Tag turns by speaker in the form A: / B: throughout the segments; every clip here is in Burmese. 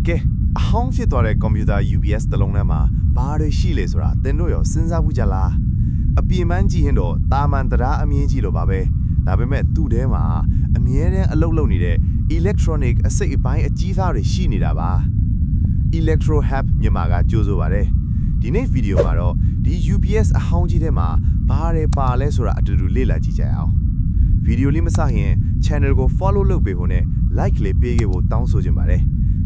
A: ကဲအဟောင်းဖြစ်သွားတဲ့ကွန်ပျူတာ UPS တစ်လုံးထဲမှာဘာတွေရှိလဲဆိုတာသင်တို့ရောစဉ်းစားဘူးကြလားအပြင်ပန်းကြည့်ရင်တော့တာမန်တရားအမြင်ကြီးလိုပါပဲဒါပေမဲ့သူ့ထဲမှာအမြဲတမ်းအလုပ်လုပ်နေတဲ့ electronic အစိတ်အပိုင်းအကြီးစားတွေရှိနေတာပါ Electro Hub မြန်မာကကြိုးဆိုပါတယ်ဒီနေ့ဗီဒီယိုမှာတော့ဒီ UPS အဟောင်းကြီးထဲမှာဘာတွေပါလဲဆိုတာအတူတူလေ့လာကြည့်ကြအောင်ဗီဒီယိုလေးမစရင် channel ကို follow လုပ်ပေးဖို့နဲ့ like လေးပေးခဲ့ဖို့တောင်းဆိုချင်ပါတယ်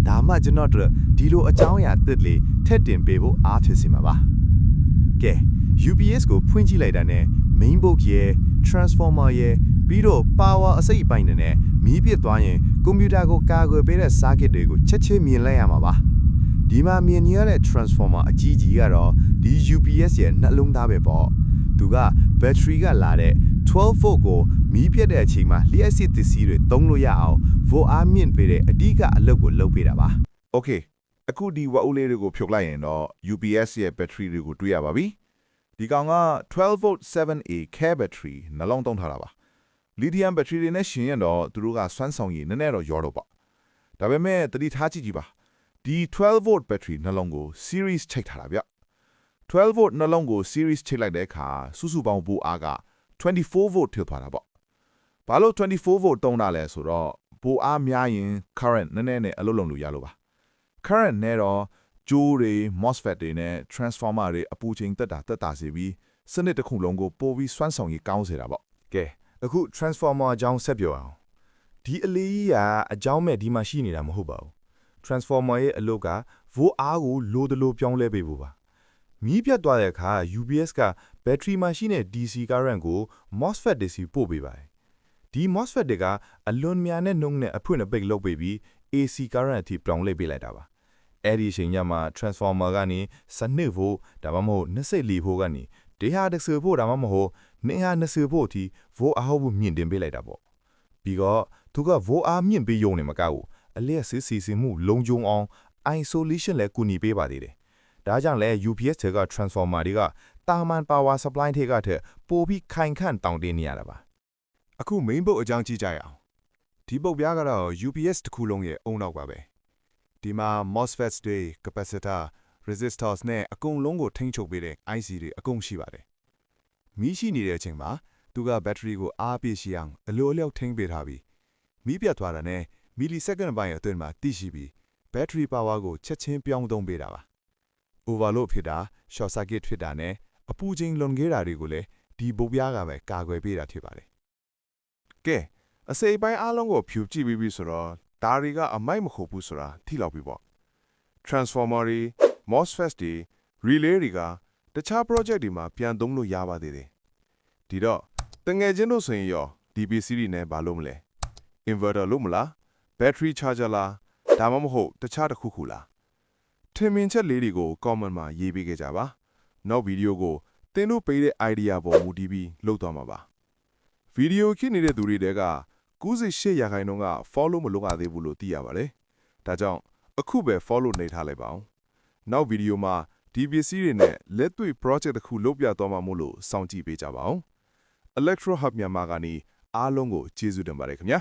A: ဒါမှကျွန်တော်တို့ဒီလိုအကြောင်းအရာတစ်လေးထည့်တင်ပေးဖို့အားဖြစ်စေမှာပါကဲ UPS ကိုဖွင့်ကြည့်လိုက်တာနဲ့ main board ရဲ့ transformer ရဲ့ပြီးတော့ power အစိတ်အပိုင်းနဲ့မီးပစ်သွားရင်ကွန်ပျူတာကိုကာကွယ်ပေးတဲ့ circuit တွေကိုချက်ချင်းမြင်လိုက်ရမှာပါဒီမှာမြင်ရတဲ့ transformer အကြီးကြီးကတော့ဒီ UPS ရဲ့နှလုံးသားပဲပေါ့သူက battery ကလာတဲ့12 volt ကိုမီးပြတ်တဲ့အချိန်မှာလျှက်စစ်သစ္စည်းတွေသုံးလို့ရအောင် volt အားမြင့်ပေးတဲ့အဓိကအလုပ်ကိုလုပ်ပေးတာပါ
B: Okay အခုဒီဝက်ဦးလေးတွေကိုဖြုတ်လိုက်ရင်တော့ UPS ရဲ့ battery တွေကိုတွေ့ရပါပြီဒီကောင်က 12V 7A care battery နှလုံးသုံးထားတာပါ lithium battery တွေနဲ့ရှင်ရင်တော့သူတို့ကစွမ်းဆောင်ရည်နည်းနည်းတော့ရောတော့ပါဒါပေမဲ့တတိထားကြည့်ပါဒီ 12V battery နှလုံးကို series ချိတ်ထားတာဗျ 12V နှလုံးကို series ချိတ်လိုက်တဲ့အခါစုစုပေါင်းပိုအားက 24V ထည့်သွားတာပေါ့ဘာလို့ 24V သုံးတာလဲဆိုတော့ပိုအားများရင် current နည်းနည်းနဲ့အလုပ်လုပ်လို့ရလို့ပါ current နဲ့တော့ကြိုးတွေ MOSFET တွေနဲ့ transformer တွေအပူချိန်တက်တာစေပြီးစနစ်တစ်ခုလုံးကိုပိုပြီးစွမ်းဆောင်ရည်ကောင်းစေတာပေါ့
A: ကဲအခု transformer အကြောင်းဆက်ပြောအောင်ဒီအလေးကြီးကအကြောင်းမဲ့ဒီမှာရှိနေတာမဟုတ်ပါဘူး transformer ရဲ့အလုပ်က volt အားကိုလိုတလိုပြောင်းလဲပေးဖို့ပါမီးပြတ်သွားတဲ့အခါ UPS က battery မှာရှိတဲ့ DC current ကို MOSFET တွေစီပို့ပေးပါတယ်ဒီ MOSFET တွေကအလွန်များတဲ့နှုန်းနဲ့အဖွင့်အပိတ်လုပ်ပေးပြီး AC current အထိပြောင်းလဲပေးလိုက်တာပါအဲ့ဒီအချိန်ညမှာ transformer ကနေ12 volt ဒါမှမဟုတ်24 volt ကနေ110 volt ဒါမှမဟုတ်220 volt အထိ volt အားကိုမြင့်တင်ပေးလိုက်တာပေါ့ပြီးတော့သူက volt အားမြင့်ပေးရုံနဲ့မကဘူးအလျက်စစ်စီစဉ်မှုလုံခြုံအောင် isolation လည်းကူညီပေးပါသေးတယ်ဒါကြောင့်လဲ UPS တွေက transformer တွေကတာမန် power supply တွေကထက်ပိုပြီးခိုင်ခန့်တောင့်တင်းနေရတာပါအခု main board အကြောင်းကြည့်ကြရအောင်ဒီပုတ်ပြားကတော့ UPS တစ်ခုလုံးရဲ့အုံနောက်ပါပဲဒီမှာ MOSFETs တွေ capacitor resistors နဲ့အကုန်လုံးကိုထိန်းချုပ်ပေးတဲ့ IC တွေအကုန်ရှိပါတယ်မီးရှိနေတဲ့အချိန်မှာသူက battery ကိုအားပြည့်ရှိအောင်အလိုအလျောက်ထိန်းပေးထားပြီးမီးပြတ်သွားတာနဲ့ millisecond ပိုင်းအတွင်းမှာသိရှိပြီး battery power ကိုချက်ချင်းပြောင်းသုံးပေးတာပါ overload ဖြစ်တာ short circuit ဖြစ်တာနဲ့အပူချိန်လွန်ခဲ့တာတွေကိုလည်းဒီပုတ်ပြားကပဲကာကွယ်ပေးတာဖြစ်ပါတယ်
B: ကဲအစိပ်ပိုင်းအားလုံးကိုဖြူကြည့်ပြီးပြီဆိုတော့ဒါတွေကအမိုက်မခုဘူးဆိုတာသိလောက်ပြီပေါ့ transformer တွေ MOSFET တွေ relay တွေကတခြား project တွေမှာပြန်သုံးလို့ရပါသေးတယ်ဒီတော့တငယ်ချင်းတို့ဆိုရင်ရော DPC တွေနဲ့ဘာလို့မလဲ inverter လို့မလား battery charger လားဒါမှမဟုတ်တခြားတစ်ခုခုလားထင်မြင်ချက်လေးတွေကို comment မှာရေးပေးခဲ့ကြပါနောက်ဗီဒီယိုကိုသင်တို့ပေးတဲ့ idea ပေါ်မူတည်ပြီးလုပ်သွားမှာပါဗီဒီယိုကြည့်နေတဲ့သူတွေတဲက98%က follow မလုပ်ရသေးဘူးလို့သိရပါတယ်ဒါကြောင့်အခုပဲ follow နေထားလိုက်ပါအောင်နောက်ဗီဒီယိုမှာဒီပစ္စည်းတွေနဲ့လက်တွေ့ project တစ်ခုလုပ်ပြသွားမှာမို့လို့စောင့်ကြည့်ပေးကြပါအောင် Electro Hub မြန်မာကနေအားလုံးကိုကျေးဇူးတင်ပါတယ်ခင်ဗျာ